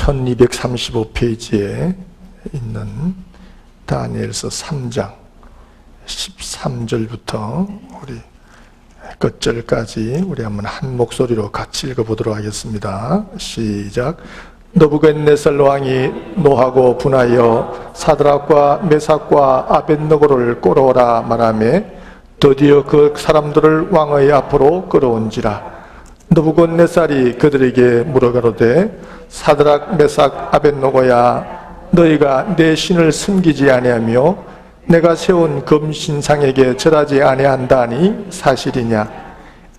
1235페이지에 있는 다니엘서 3장 13절부터 우리 끝절까지 우리 한번 한 목소리로 같이 읽어보도록 하겠습니다. 시작. 느부갓네살 왕이 노하고 분하여 사드락과 메삭과 아벳느고를 끌어오라 말하며 드디어 그 사람들을 왕의 앞으로 끌어온지라. 느부갓네살이 그들에게 물어가로되 사드락 메삭 아벳느고야, 너희가 내 신을 숨기지 아니하며 내가 세운 금신상에게 절하지 아니한다니 사실이냐?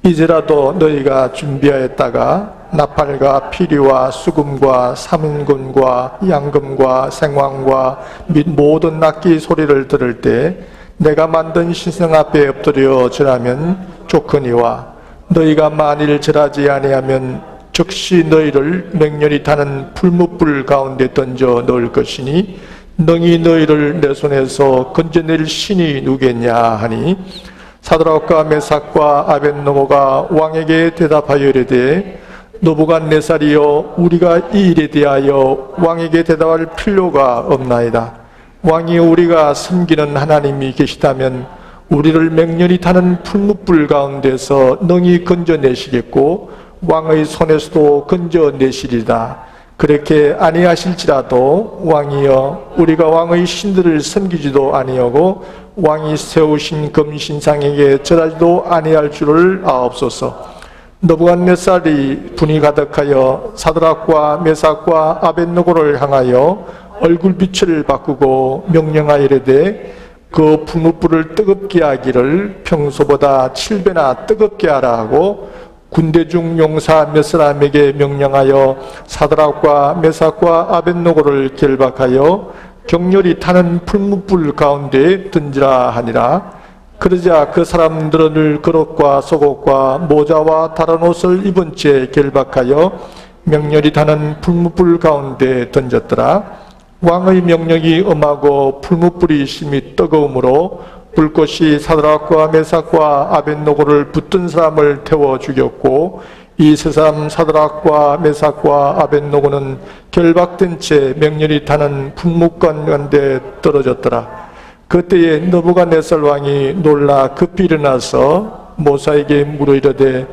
이제라도 너희가 준비하였다가 나팔과 피리와 수금과 삼인군과 양금과 생황과 및 모든 악기 소리를 들을 때 내가 만든 신상 앞에 엎드려 절하면 좋거니와, 너희가 만일 절하지 아니하면 즉시 너희를 맹렬히 타는 풀무불 가운데 던져 넣을 것이니 능히 너희를 내 손에서 건져낼 신이 누구겠냐 하니, 사드락과 메삭과 아벳느고가 왕에게 대답하여 이르되 느부갓네살이여, 우리가 이 일에 대하여 왕에게 대답할 필요가 없나이다. 왕이 우리가 섬기는 하나님이 계시다면 우리를 맹렬히 타는 풀무불 가운데서 능히 건져내시겠고 왕의 손에서도 건져내시리다. 그렇게 아니하실지라도 왕이여, 우리가 왕의 신들을 섬기지도 아니하고 왕이 세우신 금신상에게 절하지도 아니할 줄을 아옵소서. 느부갓네살이 분이 가득하여 사드락과 메삭과 아벳느고를 향하여 얼굴빛을 바꾸고 명령하여 이르되 그 풀무불을 뜨겁게 하기를 평소보다 7배나 뜨겁게 하라 하고 군대 중 용사 몇 사람에게 명령하여 사드락과 메삭과 아벳느고를 결박하여 격렬히 타는 풀무불 가운데 던지라 하니라. 그러자 그 사람들을 그릇과 속옷과 모자와 다른 옷을 입은 채 결박하여 맹렬히 타는 풀무불 가운데 던졌더라. 왕의 명령이 엄하고 풀무불이 심히 뜨거우므로 불꽃이 사드락과 메삭과 아벳느고를 붙든 사람을 태워 죽였고, 이 세 사람 사드락과 메삭과 아벳느고는 결박된 채 맹렬히 타는 풀무관 가운데 떨어졌더라. 그때에 느부갓네살 왕이 놀라 급히 일어나서 모사에게 물어 이르되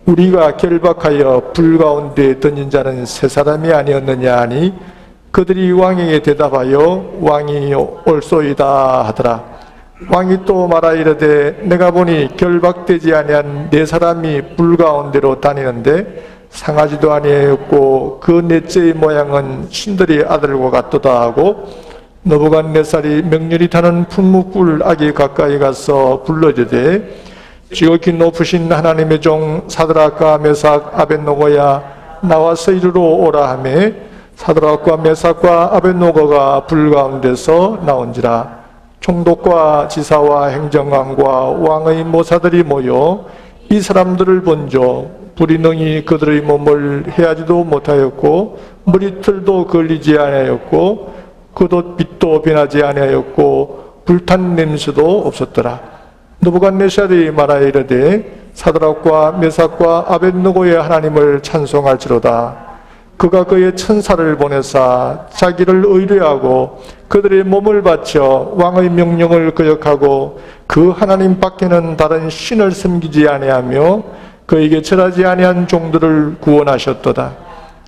우리가 결박하여 불 가운데 던진 자는 세 사람이 아니었느냐 하니, 그들이 왕에게 대답하여 왕이 옳소이다 하더라. 왕이 또 말하 이르되 내가 보니 결박되지 아니한 네 사람이 불 가운데로 다니는데 상하지도 아니하였고 그 넷째의 모양은 신들의 아들과 같도다 하고, 느부갓네살이 맹렬히 타는 풀무불 악에 가까이 가서 불러주되 지극히 높으신 하나님의 종 사드락과 메삭 아벳느고야, 나와서 이리로 오라 하매 사드락과 메삭과 아벳느고가 불 가운데서 나온지라. 총독과 지사와 행정관과 왕의 모사들이 모여 이 사람들을 본저 불이 능히 그들의 몸을 해하지도 못하였고 머리털도 걸리지 아니하였고 그도 빛도 변하지 아니하였고 불탄 냄새도 없었더라. 느부갓네살이 말하여 이르되 사드락과 메삭과 아벳느고의 하나님을 찬송할지로다. 그가 그의 천사를 보내사 자기를 의뢰하고 그들의 몸을 바쳐 왕의 명령을 거역하고 그 하나님 밖에는 다른 신을 섬기지 아니하며 그에게 절하지 아니한 종들을 구원하셨도다.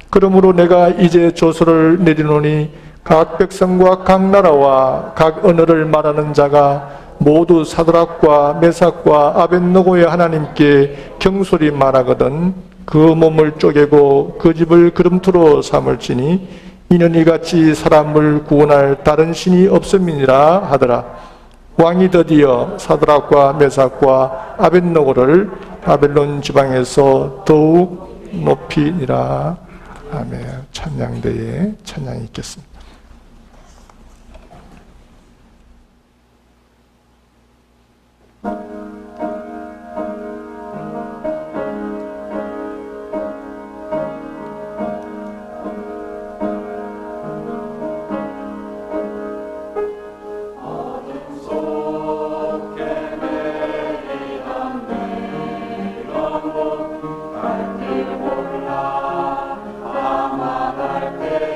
그러므로 내가 이제 조서를 내리노니 각 백성과 각 나라와 각 언어를 말하는 자가 모두 사드락과 메삭과 아벳느고의 하나님께 경솔히 말하거든 그 몸을 쪼개고 그 집을 그림토로 삼을지니 이는 이같이 사람을 구원할 다른 신이 없음이니라 하더라. 왕이 드디어 사드락과 메삭과 아벳느고를 바벨론 지방에서 더욱 높이니라. 아멘. 찬양대에 찬양이 있겠습니다. 갈길 몰라 아마 갈 때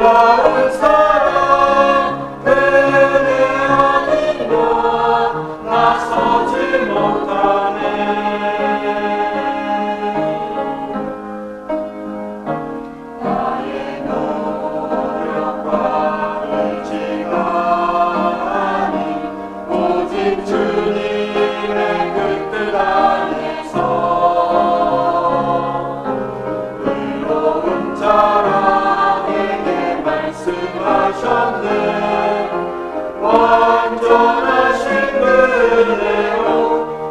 아름다운 사랑 그대 아니면 나서지 못하네. 나의 노력과 의지가 아닌 오직 주님의 그 뜻 안에서 의로운 자라에게 말씀하셨네. 완전하신 은혜로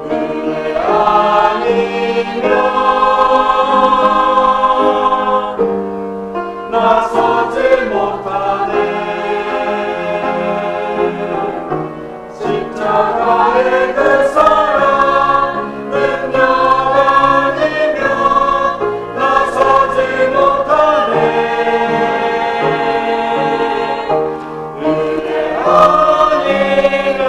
은혜 아니면 나서지 못하네. 십자가의 그 사랑 능력 아니면 나서지 못하네. 은혜 아니면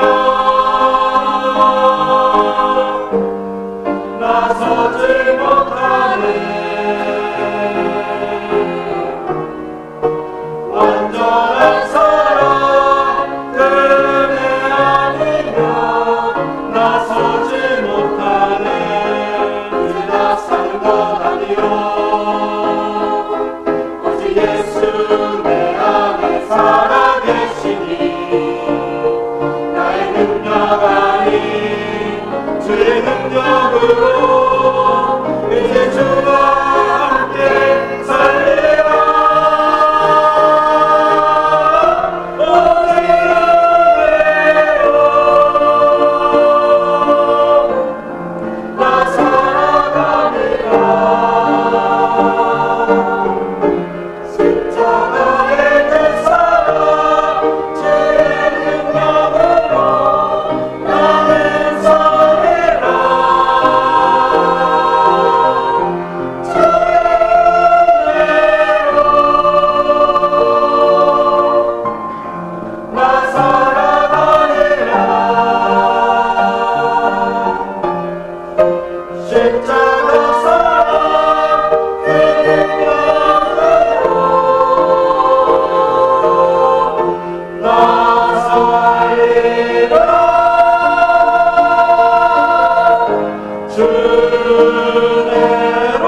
나서지 못하네. 완전한 사랑 은혜 아니면 나서지 못하네. 우리가 사는 것 아니요 오직 예수 내 안에 살아계시니 나의 능력 아닌 주의 능력으로 이제 주와 함께 살리라. 오직 은혜로 나 살아가리라. 십자가의 그 사랑 주의 능력으로 나는 살리라. 주의 은혜로 나 살아가리라. 십자가 사랑 그 능력으로 나 살리라. 주 은혜로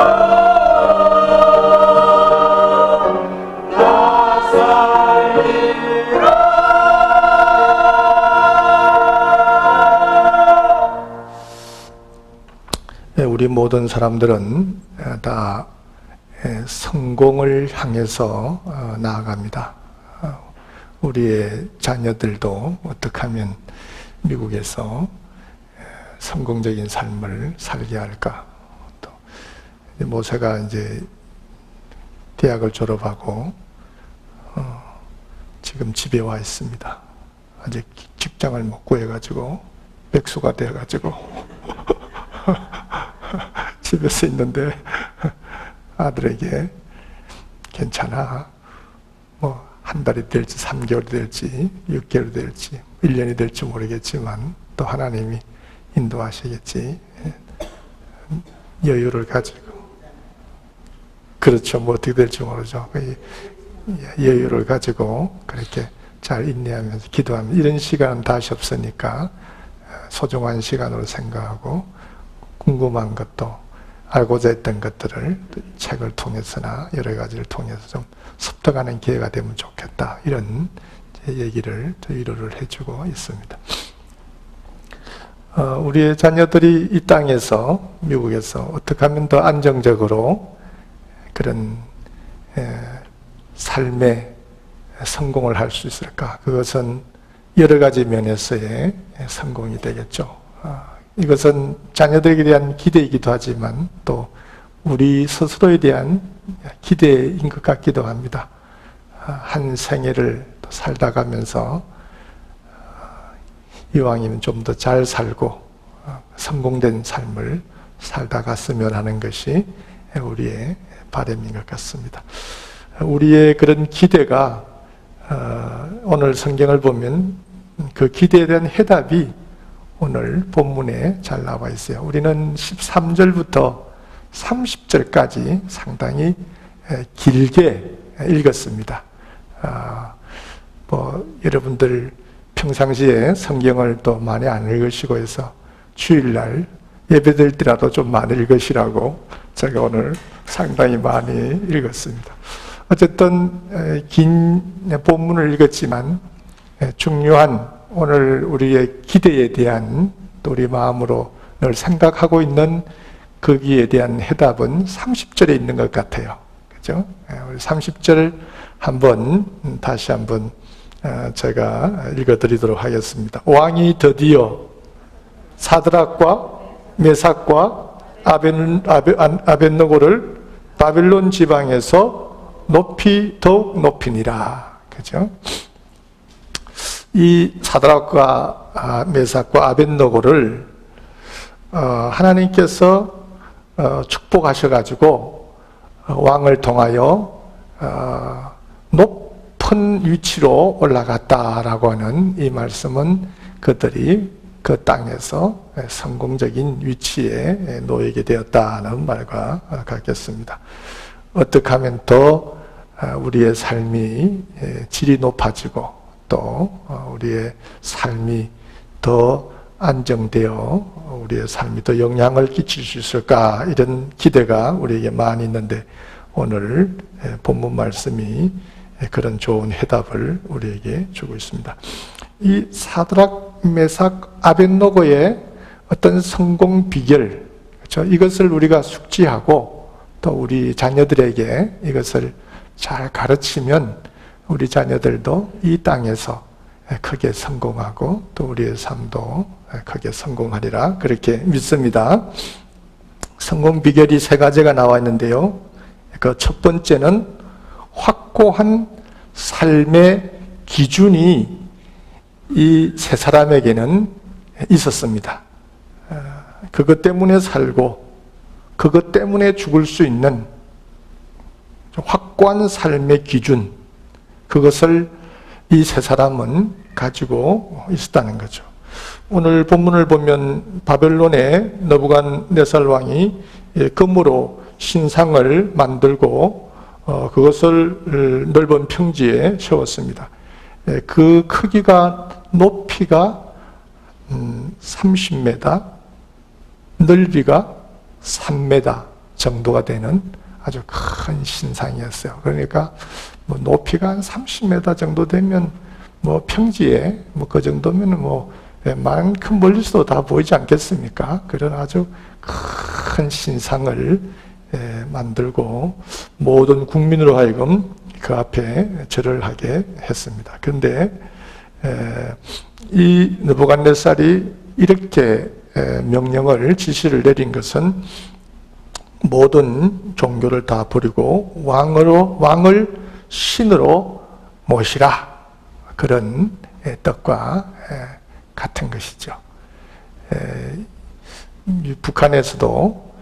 나 살리라. 우리 모든 사람들은 다 성공을 향해서 나아갑니다. 우리의 자녀들도 어떻게 하면 미국에서 성공적인 삶을 살게 할까. 또 모세가 이제 대학을 졸업하고 지금 집에 와 있습니다. 아직 직장을 못 구해가지고 백수가 되어가지고 집에서 있는데 아들에게 괜찮아. 뭐 한 달이 될지 3개월이 될지 6개월이 될지 1년이 될지 모르겠지만 또 하나님이 인도하시겠지. 여유를 가지고 그렇죠. 뭐 어떻게 될지 모르죠. 여유를 가지고 그렇게 잘 인내하면서 기도하면 이런 시간은 다시 없으니까 소중한 시간으로 생각하고 궁금한 것도 알고자 했던 것들을 책을 통해서나 여러 가지를 통해서 좀 습득하는 기회가 되면 좋겠다. 이런 얘기를 위로를 해주고 있습니다. 우리의 자녀들이 이 땅에서 미국에서 어떻게 하면 더 안정적으로 그런 삶의 성공을 할 수 있을까? 그것은 여러 가지 면에서의 성공이 되겠죠. 이것은 자녀들에게 대한 기대이기도 하지만 또 우리 스스로에 대한 기대인 것 같기도 합니다. 한 생애를 살다 가면서 이왕이면 좀 더 잘 살고 성공된 삶을 살다 갔으면 하는 것이 우리의 바람인 것 같습니다. 우리의 그런 기대가 오늘 성경을 보면 그 기대에 대한 해답이 오늘 본문에 잘 나와 있어요. 우리는 13절부터 30절까지 상당히 길게 읽었습니다. 여러분들 평상시에 성경을 또 많이 안 읽으시고 해서 주일날 예배드릴 때라도 좀 많이 읽으시라고 제가 오늘 상당히 많이 읽었습니다. 어쨌든 긴 본문을 읽었지만 중요한 오늘 우리의 기대에 대한 또 우리 마음으로 늘 생각하고 있는 거기에 대한 해답은 30절에 있는 것 같아요. 그죠? 우리 30절 다시 한번 제가 읽어드리도록 하겠습니다. 왕이 드디어 사드락과 메삭과 아벳느고를 바벨론 지방에서 더욱 높이니라. 그죠? 이 사드락과 메삭과 아벳느고를 하나님께서 축복하셔가지고 왕을 통하여 높은 위치로 올라갔다라고 하는 이 말씀은 그들이 그 땅에서 성공적인 위치에 놓이게 되었다는 말과 같겠습니다. 어떻게 하면 더 우리의 삶이 질이 높아지고 또 우리의 삶이 더 안정되어 우리의 삶이 더 영향을 끼칠 수 있을까, 이런 기대가 우리에게 많이 있는데 오늘 본문 말씀이 그런 좋은 해답을 우리에게 주고 있습니다. 이 사드락, 메삭, 아벳느고의 어떤 성공 비결, 그렇죠? 이것을 우리가 숙지하고 또 우리 자녀들에게 이것을 잘 가르치면 우리 자녀들도 이 땅에서 크게 성공하고 또 우리의 삶도 크게 성공하리라, 그렇게 믿습니다. 성공 비결이 3가지가 나와 있는데요. 그 첫 번째는 확고한 삶의 기준이 이 세 사람에게는 있었습니다. 그것 때문에 살고 그것 때문에 죽을 수 있는 확고한 삶의 기준, 그것을 이 세 사람은 가지고 있었다는 거죠. 오늘 본문을 보면 바벨론의 느부갓네살 왕이 금으로 신상을 만들고 그것을 넓은 평지에 세웠습니다. 그 크기가, 높이가 30m, 넓이가 3m 정도가 되는 아주 큰 신상이었어요. 그러니까 높이가 한 30m 정도 되면 평지에 그 정도면 웬만큼 멀리서도 다 보이지 않겠습니까? 그런 아주 큰 신상을 만들고 모든 국민으로 하여금 그 앞에 절을 하게 했습니다. 그런데 이 느부갓네살이 이렇게 명령을, 지시를 내린 것은 모든 종교를 다 버리고 왕을 신으로 모시라, 그런 뜻과 같은 것이죠. 북한에서도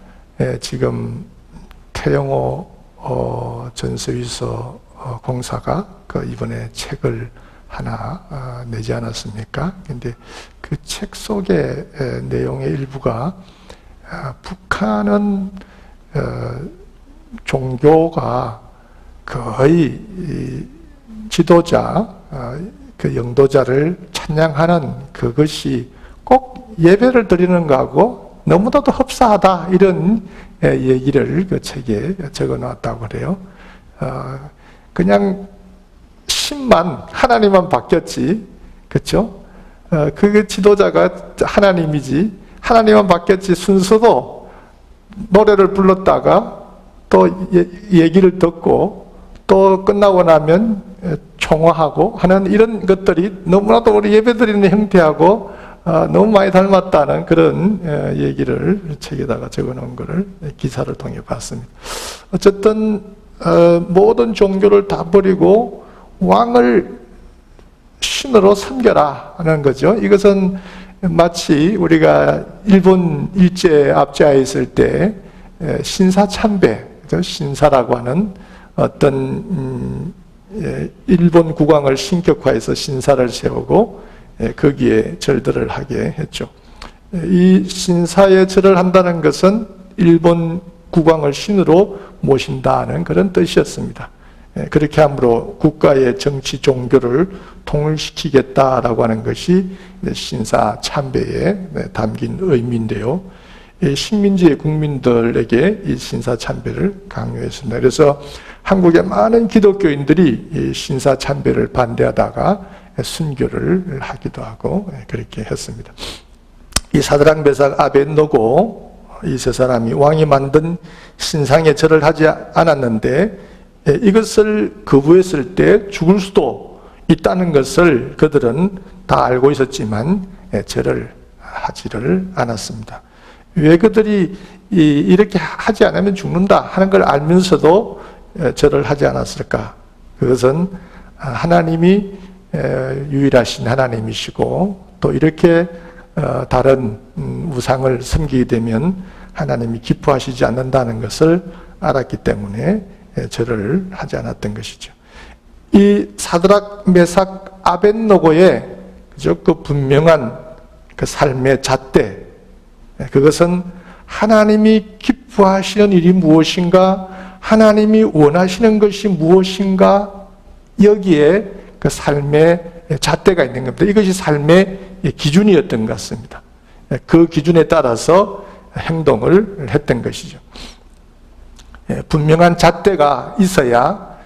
지금 태영호 전서위서 공사가 이번에 책을 하나 내지 않았습니까? 근데 그 책 속의 내용의 일부가 북한은 종교가 거의 지도자, 그 영도자를 찬양하는 그것이 꼭 예배를 드리는 거하고 너무나도 흡사하다, 이런 얘기를 그 책에 적어 놨다고 그래요. 그냥 신만, 하나님만 바뀌었지, 그렇죠? 그 지도자가 하나님이지, 하나님만 바뀌었지, 순서도 노래를 불렀다가 또 얘기를 듣고 또 끝나고 나면 총화하고 하는 이런 것들이 너무나도 우리 예배드리는 형태하고 너무 많이 닮았다는 그런 얘기를 책에다가 적어놓은 것을 기사를 통해 봤습니다. 어쨌든 모든 종교를 다 버리고 왕을 신으로 섬겨라 하는 거죠. 이것은 마치 우리가 일본 일제 압제하에 있을 때 신사참배, 신사라고 하는 어떤 일본 국왕을 신격화해서 신사를 세우고 거기에 절들을 하게 했죠. 이 신사에 절을 한다는 것은 일본 국왕을 신으로 모신다는 그런 뜻이었습니다. 그렇게 함으로 국가의 정치 종교를 통일시키겠다라고 하는 것이 신사 참배에 담긴 의미인데요. 식민지의 국민들에게 이 신사 참배를 강요했습니다. 그래서 한국의 많은 기독교인들이 이 신사 참배를 반대하다가 순교를 하기도 하고 그렇게 했습니다. 이 사드락 메삭 아벳노고 이 세 사람이 왕이 만든 신상에 절을 하지 않았는데 이것을 거부했을 때 죽을 수도 있다는 것을 그들은 다 알고 있었지만 절을 하지를 않았습니다. 왜 그들이 이렇게 하지 않으면 죽는다 하는 걸 알면서도 절을 하지 않았을까? 그것은 하나님이 유일하신 하나님이시고 또 이렇게 다른 우상을 섬기게 되면 하나님이 기뻐하시지 않는다는 것을 알았기 때문에 절을 하지 않았던 것이죠. 이 사드락 메삭 아벳노고의 그 분명한 그 삶의 잣대, 그것은 하나님이 기뻐하시는 일이 무엇인가, 하나님이 원하시는 것이 무엇인가, 여기에 그 삶의 잣대가 있는 겁니다. 이것이 삶의 기준이었던 것 같습니다. 그 기준에 따라서 행동을 했던 것이죠. 분명한 잣대가 있어야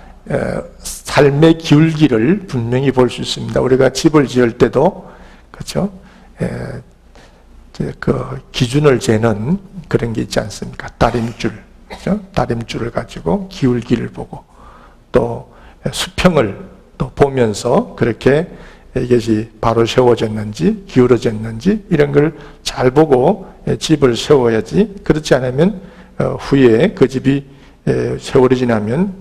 삶의 기울기를 분명히 볼 수 있습니다. 우리가 집을 지을 때도 그렇죠? 그 기준을 재는 그런 게 있지 않습니까? 다림줄, 그렇죠? 다림줄을 가지고 기울기를 보고 또 수평을 또 보면서 그렇게 이것이 바로 세워졌는지 기울어졌는지 이런 걸 잘 보고 집을 세워야지. 그렇지 않으면 후에 그 집이 세월이 지나면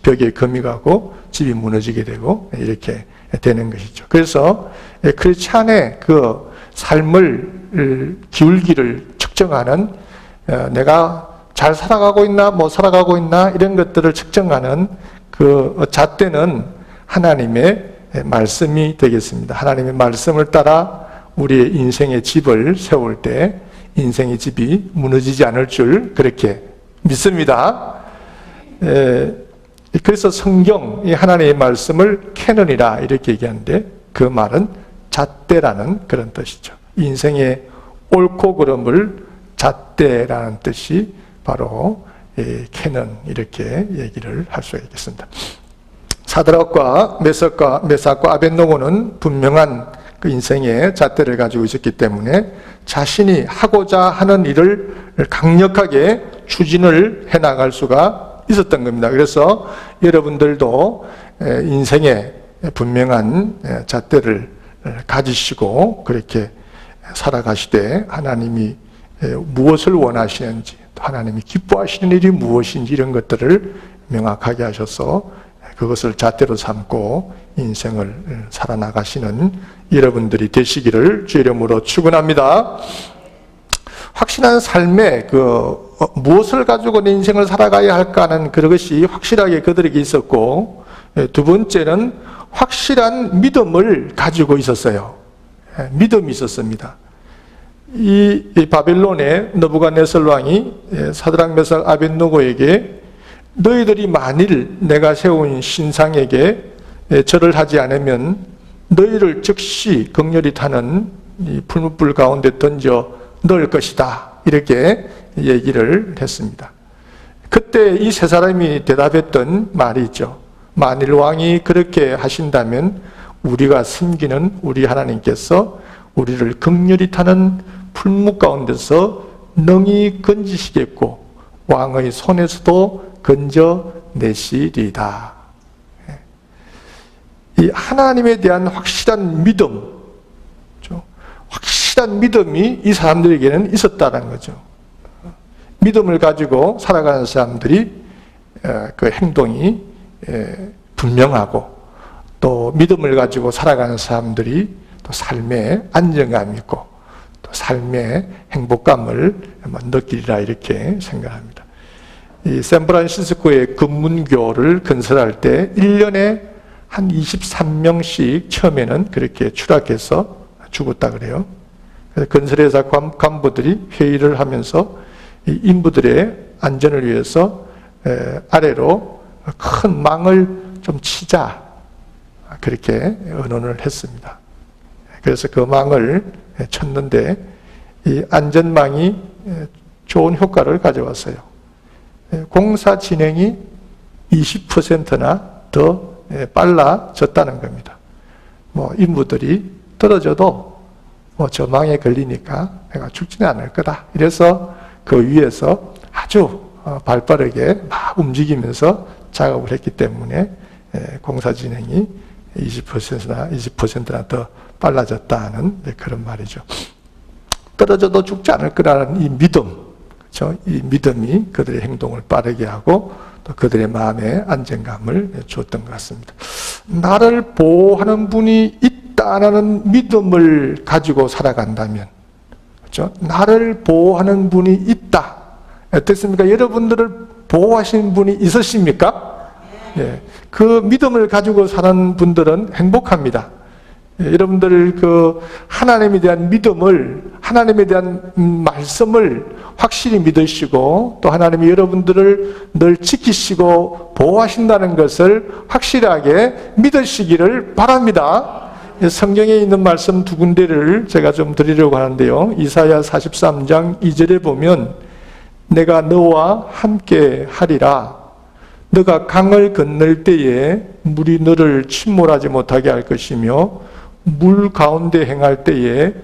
벽에 금이 가고 집이 무너지게 되고 이렇게 되는 것이죠. 그래서 크리스찬의 그 삶을 기울기를 측정하는, 내가 잘 살아가고 있나 못 살아가고 있나 이런 것들을 측정하는 그 잣대는 하나님의 말씀이 되겠습니다. 하나님의 말씀을 따라 우리의 인생의 집을 세울 때 인생의 집이 무너지지 않을 줄 그렇게 믿습니다. 그래서 성경이 하나님의 말씀을 캐논이라 이렇게 얘기하는데 그 말은 잣대라는 그런 뜻이죠. 인생의 옳고 그름을 잣대라는 뜻이 바로 캐논 이렇게 얘기를 할 수 있겠습니다. 사드락과 메삭과 아벳노고는 분명한 그 인생의 잣대를 가지고 있었기 때문에 자신이 하고자 하는 일을 강력하게 추진을 해나갈 수가 있었던 겁니다. 그래서 여러분들도 인생의 분명한 잣대를 가지시고 그렇게 살아가시되 하나님이 무엇을 원하시는지, 하나님이 기뻐하시는 일이 무엇인지 이런 것들을 명확하게 하셔서 그것을 잣대로 삼고 인생을 살아나가시는 여러분들이 되시기를 주의 이름으로 축원합니다. 확실한 삶에 무엇을 가지고 내 인생을 살아가야 할까 하는 그것이 확실하게 그들에게 있었고, 두 번째는 확실한 믿음을 가지고 있었어요. 믿음이 있었습니다. 이 바벨론의 느부갓네살 왕이 사드락 메삭 아벳노고에게 너희들이 만일 내가 세운 신상에게 절을 하지 않으면 너희를 즉시 극렬히 타는 이 풀무불 가운데 던져 넣을 것이다 이렇게 얘기를 했습니다. 그때 이 세 사람이 대답했던 말이 있죠. 만일 왕이 그렇게 하신다면 우리가 섬기는 우리 하나님께서 우리를 극렬히 타는 풀무 가운데서 능히 건지시겠고 왕의 손에서도 건져내시리다. 이 하나님에 대한 확실한 믿음, 확실한 믿음이 이 사람들에게는 있었다는 거죠. 믿음을 가지고 살아가는 사람들이 그 행동이 분명하고 또 믿음을 가지고 살아가는 사람들이 또 삶에 안정감이 있고 또 삶의 행복감을 느끼리라 이렇게 생각합니다. 이 샌프란시스코의 금문교를 건설할 때 1년에 한 23명씩 처음에는 그렇게 추락해서 죽었다 그래요. 그래서 건설회사 간부들이 회의를 하면서 이 인부들의 안전을 위해서 아래로 큰 망을 좀 치자, 그렇게 의논을 했습니다. 그래서 그 망을 쳤는데 이 안전망이 좋은 효과를 가져왔어요. 공사 진행이 20%나 더 빨라졌다는 겁니다. 인부들이 떨어져도 저 망에 걸리니까 내가 죽지는 않을 거다. 이래서 그 위에서 아주 발빠르게 막 움직이면서 작업을 했기 때문에 공사 진행이 20%나 더 빨라졌다는 그런 말이죠. 떨어져도 죽지 않을 거라는 이 믿음, 그렇죠? 이 믿음이 그들의 행동을 빠르게 하고 또 그들의 마음에 안정감을 주었던 것 같습니다. 나를 보호하는 분이 있다는 믿음을 가지고 살아간다면, 그렇죠? 나를 보호하는 분이 있다. 어떻습니까? 여러분들을 보호하시는 분이 있으십니까? 예, 그 믿음을 가지고 사는 분들은 행복합니다. 예, 여러분들 그 하나님에 대한 믿음을, 하나님에 대한 말씀을 확실히 믿으시고 또 하나님이 여러분들을 늘 지키시고 보호하신다는 것을 확실하게 믿으시기를 바랍니다. 예, 성경에 있는 말씀 두 군데를 제가 좀 드리려고 하는데요. 이사야 43장 2절에 보면 내가 너와 함께 하리라. 너가 강을 건널 때에 물이 너를 침몰하지 못하게 할 것이며 물 가운데 행할 때에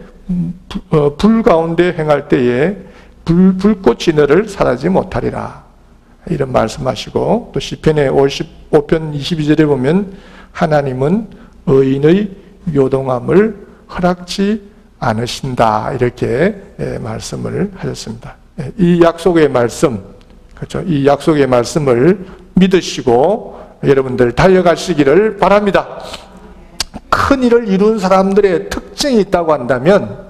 불 가운데 행할 때에 불꽃이 너를 사라지 못하리라. 이런 말씀하시고 또 시편의 55편 22절에 보면 하나님은 의인의 요동함을 허락지 않으신다. 이렇게 말씀을 하셨습니다. 이 약속의 말씀, 그렇죠? 이 약속의 말씀을 믿으시고 여러분들 달려가시기를 바랍니다. 큰 일을 이룬 사람들의 특징이 있다고 한다면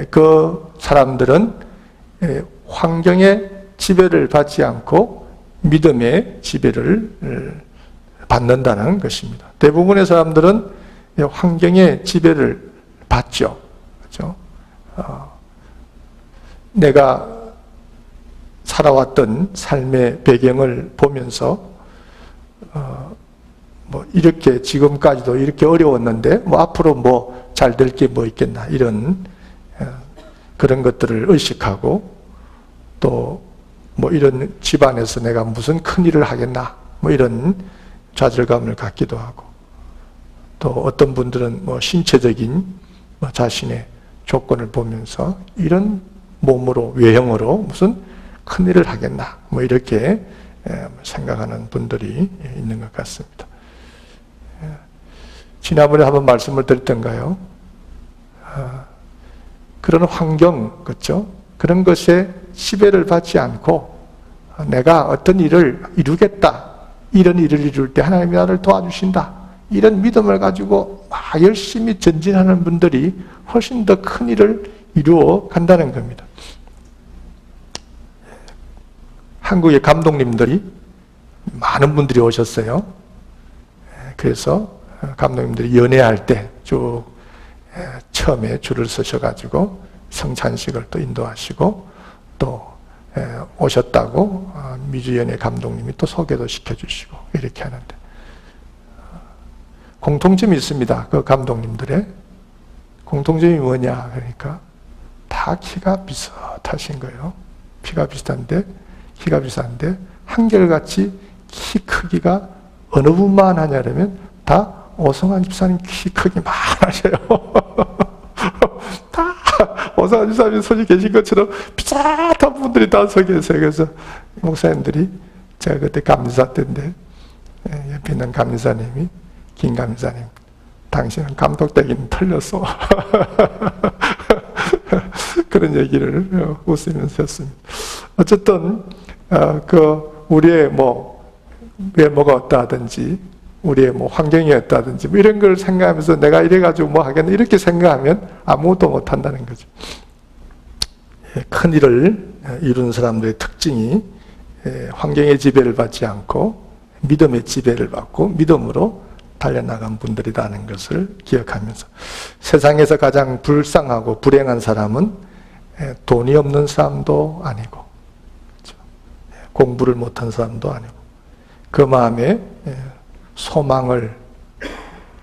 그 사람들은 환경의 지배를 받지 않고 믿음의 지배를 받는다는 것입니다. 대부분의 사람들은 환경의 지배를 받죠. 그렇죠? 내가 살아왔던 삶의 배경을 보면서 이렇게 지금까지도 이렇게 어려웠는데 앞으로 잘 될 게 뭐 있겠나 이런 그런 것들을 의식하고 또 이런 집안에서 내가 무슨 큰 일을 하겠나 이런 좌절감을 갖기도 하고 또 어떤 분들은 신체적인 자신의 조건을 보면서 이런 몸으로 외형으로 무슨 큰 일을 하겠나 이렇게 생각하는 분들이 있는 것 같습니다. 지난번에 한번 말씀을 드렸던가요? 그런 환경, 그렇죠? 그런 것에 지배를 받지 않고 내가 어떤 일을 이루겠다. 이런 일을 이룰 때 하나님이 나를 도와주신다. 이런 믿음을 가지고 열심히 전진하는 분들이 훨씬 더 큰 일을 이루어 간다는 겁니다. 한국의 감독님들이 많은 분들이 오셨어요. 그래서 감독님들이 연애할 때 쭉 처음에 줄을 서셔가지고 성찬식을 또 인도하시고 또 오셨다고 미주연예 감독님이 또 소개도 시켜주시고 이렇게 하는데 공통점이 있습니다. 그 감독님들의 공통점이 뭐냐 그러니까 다 키가 비슷하신 거예요. 키가 비슷한데 한결같이 키 크기가 어느 분만 하냐 그러면 다 오성환 집사님 키 크기 많으셔요. 다 오성환 집사님 손이 계신 것처럼 비슷한 분들이 다 서 계세요. 그래서 목사님들이 제가 그때 감리사 때인데 옆에 있는 감리사님이 김 감리사님 당신은 감독되기는 틀렸어. 그런 얘기를 웃으면서 했습니다. 어쨌든 우리의 외모가 어떠하든지 우리의 환경이 어떠하든지 이런 걸 생각하면서 내가 이래가지고 하겠나 이렇게 생각하면 아무것도 못한다는 거죠. 큰 일을 이룬 사람들의 특징이 환경의 지배를 받지 않고 믿음의 지배를 받고 믿음으로 달려나간 분들이라는 것을 기억하면서 세상에서 가장 불쌍하고 불행한 사람은 돈이 없는 사람도 아니고 그렇죠? 공부를 못한 사람도 아니고 그 마음에 소망을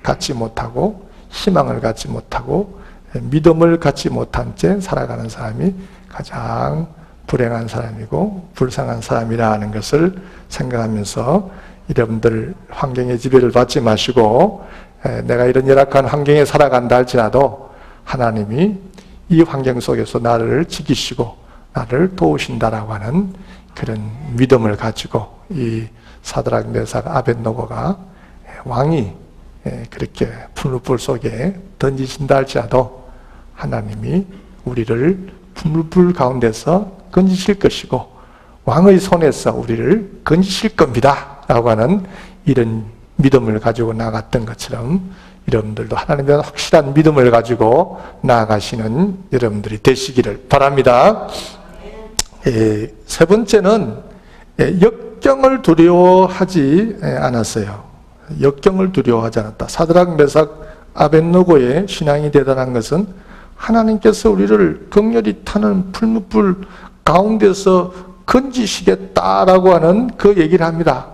갖지 못하고 희망을 갖지 못하고 믿음을 갖지 못한 채 살아가는 사람이 가장 불행한 사람이고 불쌍한 사람이라는 것을 생각하면서 여러분들 환경의 지배를 받지 마시고 내가 이런 열악한 환경에 살아간다 할지라도 하나님이 이 환경 속에서 나를 지키시고 나를 도우신다라고 하는 그런 믿음을 가지고 이 사드락 메삭 아벳노고가 왕이 그렇게 풀무불 속에 던지신다 할지라도 하나님이 우리를 풀무불 가운데서 건지실 것이고 왕의 손에서 우리를 건지실 겁니다 라고 하는 이런 믿음을 가지고 나갔던 것처럼 여러분들도 하나님에 대한 확실한 믿음을 가지고 나아가시는 여러분들이 되시기를 바랍니다. 세 번째는 역경을 두려워하지 않았어요. 역경을 두려워하지 않았다. 사드락 메삭 아벳노고의 신앙이 대단한 것은 하나님께서 우리를 극렬히 타는 풀무불 가운데서 건지시겠다라고 하는 그 얘기를 합니다.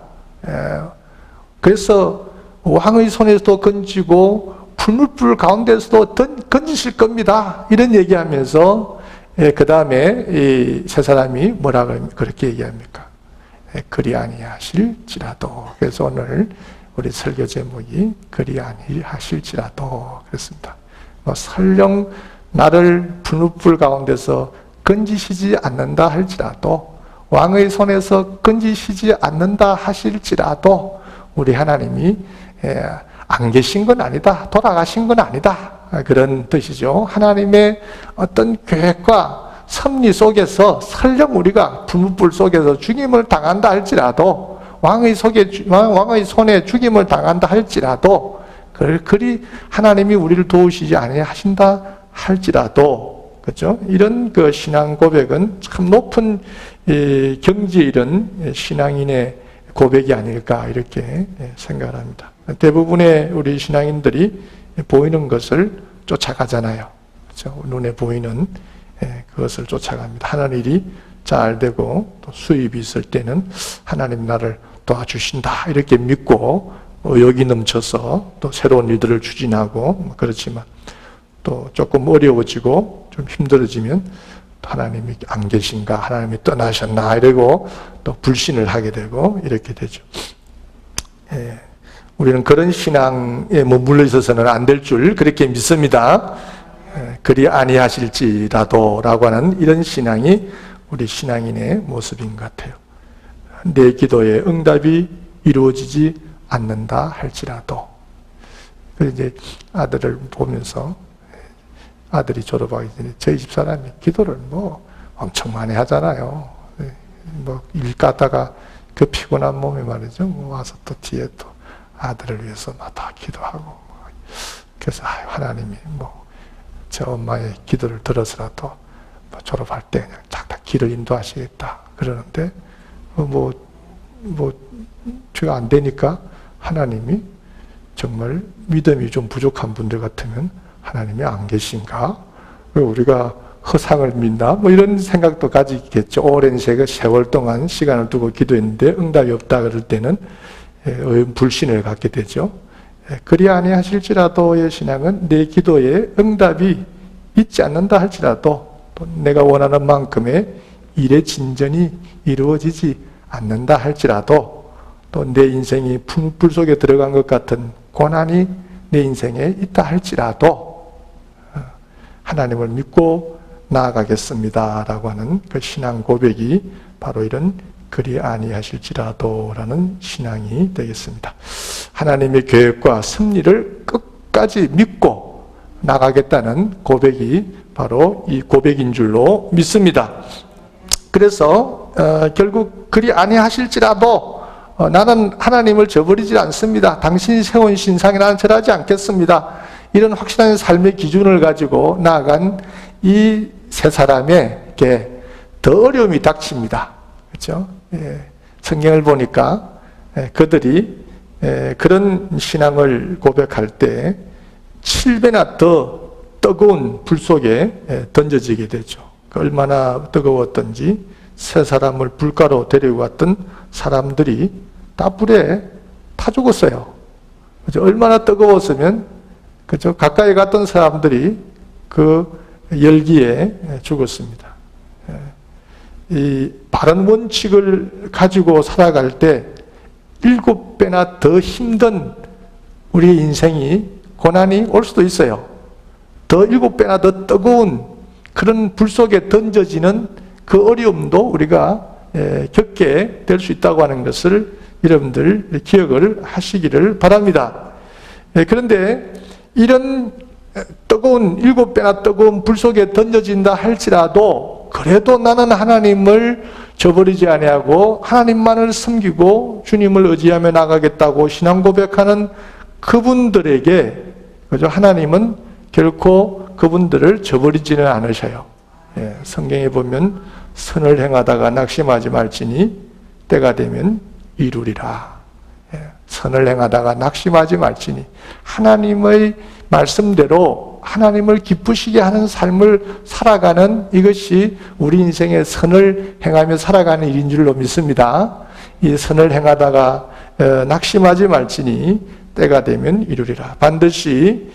그래서 왕의 손에서도 건지고 풀무불 가운데서도 건지실 겁니다. 이런 얘기하면서 그 다음에 이 세 사람이 뭐라 그렇게 얘기합니까? 그리 아니하실지라도. 그래서 오늘 우리 설교 제목이 그리 아니하실지라도 그랬습니다. 설령 나를 풀무불 가운데서 건지시지 않는다 할지라도 왕의 손에서 건지시지 않는다 하실지라도 우리 하나님이 안 계신 건 아니다. 돌아가신 건 아니다. 그런 뜻이죠. 하나님의 어떤 계획과 섭리 속에서 설령 우리가 풀무불 속에서 죽임을 당한다 할지라도 왕의 손에 죽임을 당한다 할지라도 그리 하나님이 우리를 도우시지 아니하신다 할지라도 그렇죠? 이런 그 신앙 고백은 참 높은 경지에 이른 신앙인의 고백이 아닐까 이렇게 생각을 합니다. 대부분의 우리 신앙인들이 보이는 것을 쫓아가잖아요. 그렇죠? 눈에 보이는 그것을 쫓아갑니다. 하는 일이 잘 되고 또 수입이 있을 때는 하나님 나를 도와주신다 이렇게 믿고 의욕이 넘쳐서 또 새로운 일들을 추진하고 그렇지만 또 조금 어려워지고 좀 힘들어지면 하나님이 안 계신가, 하나님이 떠나셨나 이러고 또 불신을 하게 되고 이렇게 되죠. 우리는 그런 신앙에 머물러 있어서는 안 될 줄 그렇게 믿습니다. 그리 아니하실지라도 라고 하는 이런 신앙이 우리 신앙인의 모습인 것 같아요. 내 기도에 응답이 이루어지지 않는다 할지라도. 그래서 이제 아들을 보면서 아들이 졸업하기 전에 저희 집사람이 기도를 뭐 엄청 많이 하잖아요. 뭐 일 가다가 그 피곤한 몸에 말이죠. 뭐 와서 또 뒤에 또 아들을 위해서 막 다 기도하고. 그래서 하나님이 뭐 저 엄마의 기도를 들어서라도 뭐 졸업할 때 그냥 딱 길을 인도하시겠다 그러는데 제가 안 되니까 하나님이 정말 믿음이 좀 부족한 분들 같으면 하나님이 안 계신가? 왜 우리가 허상을 믿나? 뭐 이런 생각도 가지겠죠. 오랜 세월 동안 시간을 두고 기도했는데 응답이 없다 그럴 때는 불신을 갖게 되죠. 그리 아니하실지라도의 신앙은 내 기도에 응답이 있지 않는다 할지라도 또 내가 원하는 만큼의 일의 진전이 이루어지지 않는다 할지라도 또 내 인생이 풀 속에 들어간 것 같은 고난이 내 인생에 있다 할지라도 하나님을 믿고 나아가겠습니다 라고 하는 그 신앙 고백이 바로 이런 그리 아니하실지라도 라는 신앙이 되겠습니다. 하나님의 계획과 섭리를 끝까지 믿고 나가겠다는 고백이 바로 이 고백인 줄로 믿습니다. 그래서 결국 그리 아니하실지라도 나는 하나님을 저버리지 않습니다. 당신이 세운 신상에 나는 절하지 않겠습니다. 이런 확실한 삶의 기준을 가지고 나아간 이 세 사람에게 더 어려움이 닥칩니다. 그렇죠? 성경을 보니까 그들이 그런 신앙을 고백할 때 7배나 더 뜨거운 불 속에 던져지게 되죠. 얼마나 뜨거웠던지 세 사람을 불가로 데리고 왔던 사람들이 다 불에 타 죽었어요. 그죠? 얼마나 뜨거웠으면, 그죠? 가까이 갔던 사람들이 그 열기에 죽었습니다. 이 바른 원칙을 가지고 살아갈 때 7배나 더 힘든 우리의 인생이, 고난이 올 수도 있어요. 더 7배나 더 뜨거운 그런 불 속에 던져지는 그 어려움도 우리가 겪게 될 수 있다고 하는 것을 여러분들 기억을 하시기를 바랍니다. 그런데 이런 뜨거운 7배나 뜨거운 불 속에 던져진다 할지라도 그래도 나는 하나님을 저버리지 아니하고 하나님만을 섬기고 주님을 의지하며 나가겠다고 신앙 고백하는 그분들에게, 그죠? 하나님은 결코 그분들을 저버리지는 않으셔요. 성경에 보면 선을 행하다가 낙심하지 말지니 때가 되면 이루리라. 선을 행하다가 낙심하지 말지니, 하나님의 말씀대로 하나님을 기쁘시게 하는 삶을 살아가는, 이것이 우리 인생의 선을 행하며 살아가는 일인 줄로 믿습니다. 이 선을 행하다가 낙심하지 말지니 때가 되면 이루리라. 반드시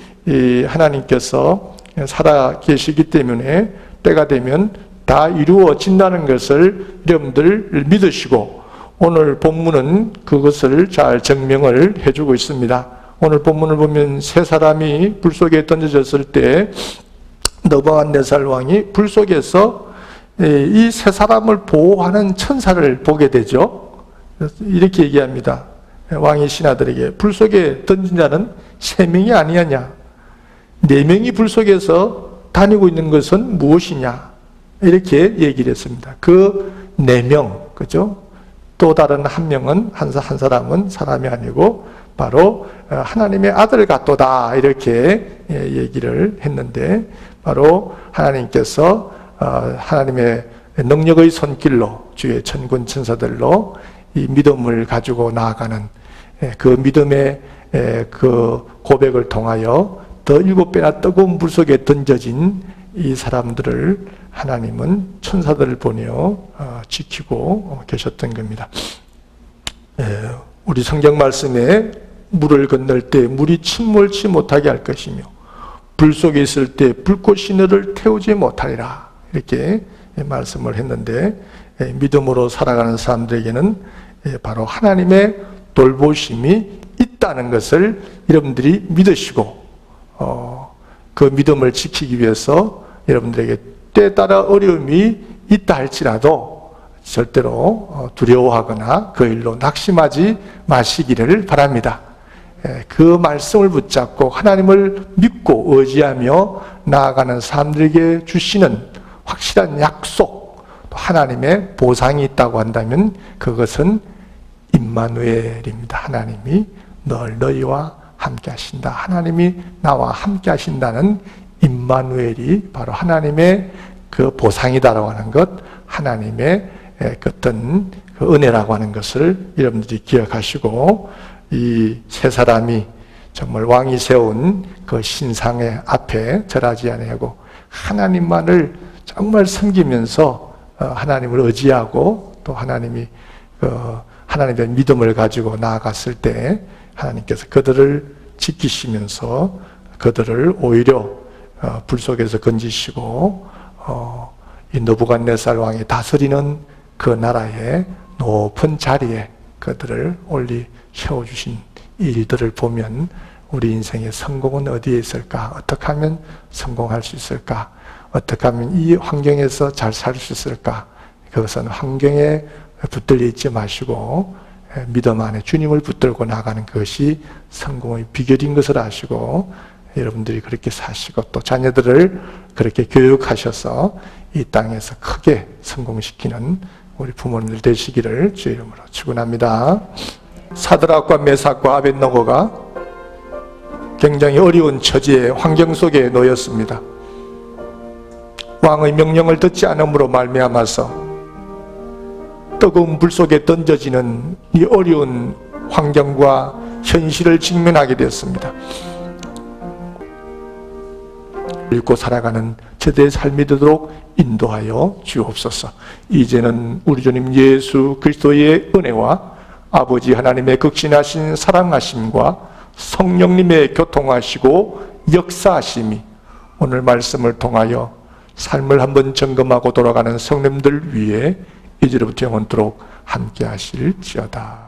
하나님께서 살아 계시기 때문에 때가 되면 다 이루어진다는 것을 여러분들 믿으시고, 오늘 본문은 그것을 잘 증명을 해주고 있습니다. 오늘 본문을 보면 세 사람이 불 속에 던져졌을 때 느부갓네살 왕이 불 속에서 이 세 사람을 보호하는 천사를 보게 되죠. 이렇게 얘기합니다. 왕이 신하들에게 불 속에 던진 자는 3명이 아니었냐? 4명이 불 속에서 다니고 있는 것은 무엇이냐? 이렇게 얘기를 했습니다. 그 4명, 그죠? 또 다른 한 명은, 한 사람은 사람이 아니고 바로 하나님의 아들 같도다, 이렇게 얘기를 했는데, 바로 하나님께서 하나님의 능력의 손길로 주의 천군 천사들로 이 믿음을 가지고 나아가는 그 믿음의 그 고백을 통하여 더 7배나 뜨거운 불 속에 던져진 이 사람들을 하나님은 천사들을 보내어 지키고 계셨던 겁니다. 우리 성경 말씀에 물을 건널 때 물이 침몰치 못하게 할 것이며 불 속에 있을 때 불꽃이 너를 태우지 못하리라, 이렇게 말씀을 했는데, 믿음으로 살아가는 사람들에게는 바로 하나님의 돌보심이 있다는 것을 여러분들이 믿으시고, 그 믿음을 지키기 위해서 여러분들에게 때에 따라 어려움이 있다 할지라도 절대로 두려워하거나 그 일로 낙심하지 마시기를 바랍니다. 그 말씀을 붙잡고 하나님을 믿고 의지하며 나아가는 사람들에게 주시는 확실한 약속, 또 하나님의 보상이 있다고 한다면 그것은 임마누엘입니다. 하나님이 늘 너희와 함께 하신다. 하나님이 나와 함께 하신다는 임마누엘이 바로 하나님의 그 보상이다라고 하는 것, 하나님의 그 어떤 그 은혜라고 하는 것을 여러분들이 기억하시고, 이 세 사람이 정말 왕이 세운 그 신상의 앞에 절하지 아니하고 하나님만을 정말 섬기면서 하나님을 의지하고 또 하나님의 믿음을 가지고 나아갔을 때 하나님께서 그들을 지키시면서 그들을 오히려 불 속에서 건지시고 이 느부갓네살 왕이 다스리는 그 나라의 높은 자리에 그들을 세워주신 일들을 보면 우리 인생의 성공은 어디에 있을까? 어떻게 하면 성공할 수 있을까? 어떻게 하면 이 환경에서 잘 살 수 있을까? 그것은 환경에 붙들려 있지 마시고 믿음 안에 주님을 붙들고 나가는 것이 성공의 비결인 것을 아시고, 여러분들이 그렇게 사시고 또 자녀들을 그렇게 교육하셔서 이 땅에서 크게 성공시키는 우리 부모님들 되시기를 주의 이름으로 축원합니다. 사드락과 메삭과 아벳느고가 굉장히 어려운 처지의 환경 속에 놓였습니다. 왕의 명령을 듣지 않음으로 말미암아서 뜨거운 불 속에 던져지는 이 어려운 환경과 현실을 직면하게 되었습니다. 읽고 살아가는 제대의 삶이 되도록 인도하여 주옵소서. 이제는 우리 주님 예수 그리스도의 은혜와 아버지 하나님의 극진하신 사랑하심과 성령님의 교통하시고 역사하심이 오늘 말씀을 통하여 삶을 한번 점검하고 돌아가는 성님들 위해 이제부터 영원토록 함께 하실지어다.